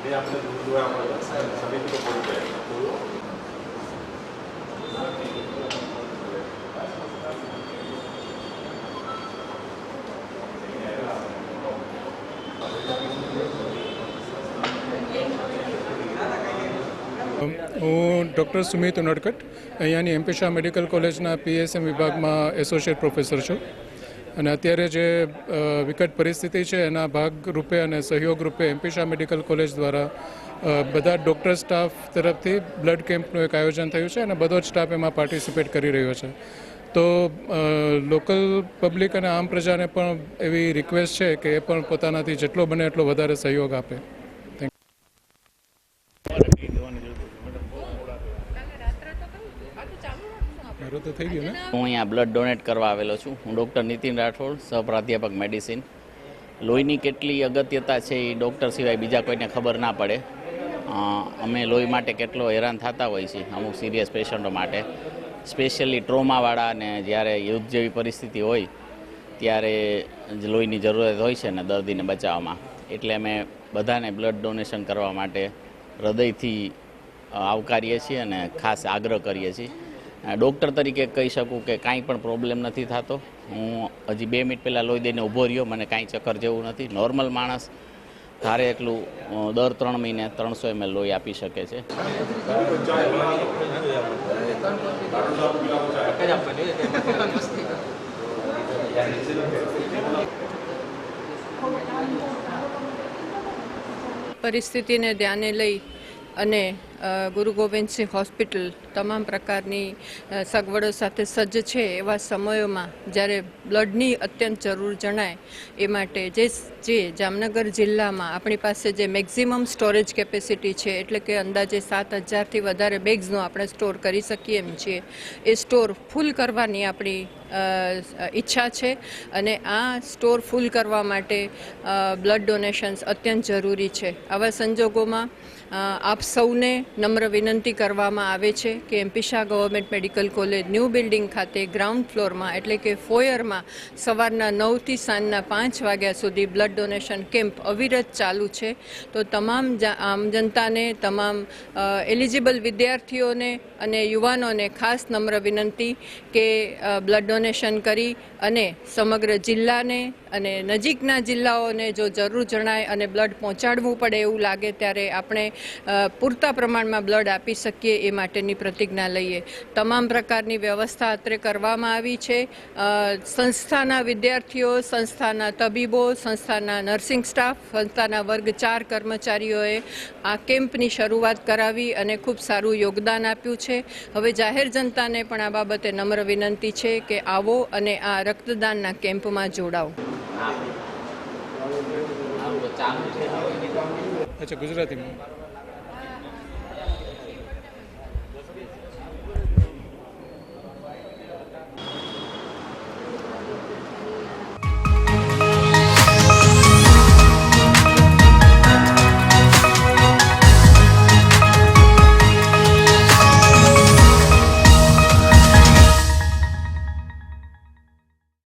હું doctor Sumit Unadkat અહીંયાની એમ્પેશા medical કોલેજના PSM વિભાગમાં એસોસિએટ પ્રોફેસર છું અને અત્યારે જે વિકટ પરિસ્થિતિ છે એના ભાગરૂપે અને સહયોગ રૂપે એમ્પેશા મેડિકલ કોલેજ દ્વારા બધા ડૉક્ટર સ્ટાફ તરફથી બ્લડ કેમ્પનું એક આયોજન થયું છે અને બધો જ સ્ટાફ એમાં પાર્ટિસિપેટ કરી રહ્યો છે. તો લોકલ પબ્લિક અને આમ પ્રજાને પણ એવી રિક્વેસ્ટ છે કે એ પણ પોતાનાથી જેટલો બને એટલો વધારે સહયોગ આપે. હું અહીંયા બ્લડ ડોનેટ કરવા આવેલો છું. હું ડૉક્ટર નીતિન રાઠોડ, સહપ્રાધ્યાપક મેડિસિન. લોહીની કેટલી અગત્યતા છે એ ડૉક્ટર સિવાય બીજા કોઈને ખબર ના પડે. અમે લોહી માટે કેટલો હેરાન થતા હોય છે અમુક સિરિયસ પેશન્ટો માટે, સ્પેશિયલી ટ્રોમાવાળા ને જ્યારે યુદ્ધ જેવી પરિસ્થિતિ હોય ત્યારે લોહીની જરૂરત હોય છે ને દર્દીને બચાવવામાં. એટલે અમે બધાને બ્લડ ડોનેશન કરવા માટે હૃદયથી આવકારીએ છીએ અને ખાસ આગ્રહ કરીએ છીએ. ડૉક્ટર તરીકે કહી શકું કે કાંઈ પણ પ્રોબ્લેમ નથી થતો. હું હજી 2 મિનિટ પહેલાં લોહી દઈને ઊભો રહ્યો, મને કાંઈ ચક્કર જેવું નથી. નોર્મલ માણસ ધારે એટલું દર 3 મહિને 300 ml લોહી આપી શકે છે. પરિસ્થિતિને ધ્યાને લઈ અને ગુરુ ગોવિંદસિંહ હોસ્પિટલ તમામ પ્રકારની સગવડો સાથે સજ્જ છે એવા સમયોમાં જ્યારે બ્લડની અત્યંત જરૂર જણાય એ માટે જે જામનગર જિલ્લામાં આપણી પાસે જે મેક્ઝિમમ સ્ટોરેજ કેપેસિટી છે, એટલે કે અંદાજે 7,000થી વધારે બેગ્સનો આપણે સ્ટોર કરી શકીએ એમ છીએ, એ સ્ટોર ફૂલ કરવાની આપણી ઈચ્છા છે. અને આ સ્ટોર ફૂલ કરવા માટે બ્લડ ડોનેશન્સ અત્યંત જરૂરી છે. આવા સંજોગોમાં આપ સૌને નમ્ર વિનંતી કરવામાં આવે છે કે એમ્પેશા government medical college new building ખાતે ગ્રાઉન્ડ ફ્લોરમાં એટલે કે ફોયરમાં સવારના 9થી સાંજના 5 વાગ્યા સુધી બ્લડ ડોનેશન કેમ્પ અવિરત ચાલુ છે. તો તમામ આમ જનતાને, તમામ એલિજિબલ વિદ્યાર્થીઓને અને યુવાનોને ખાસ નમ્ર વિનંતી કે બ્લડ ડોનેશન કરી અને સમગ્ર જિલ્લાને અને નજીકના જિલ્લાઓને જો જરૂર જણાય અને બ્લડ પહોંચાડવું પડે એવું લાગે ત્યારે આપણે પૂરતા પ્રમાણમાં બ્લડ આપી શકીએ એ માટેની પ્રતિજ્ઞા લઈએ. તમામ પ્રકારની વ્યવસ્થા અત્રે કરવામાં આવી છે. સંસ્થાના વિદ્યાર્થીઓ, સંસ્થાના તબીબો, સંસ્થાના નર્સિંગ સ્ટાફ, સંસ્થાના વર્ગ 4 કર્મચારીઓએ આ કેમ્પની શરૂઆત કરાવી અને ખૂબ સારું યોગદાન આપ્યું છે. હવે જાહેર જનતાને પણ આ બાબતે નમ્ર વિનંતી છે કે આવો અને આ રક્તદાનના કેમ્પમાં જોડાઓ. અચ્છા, ગુજરાતીમાં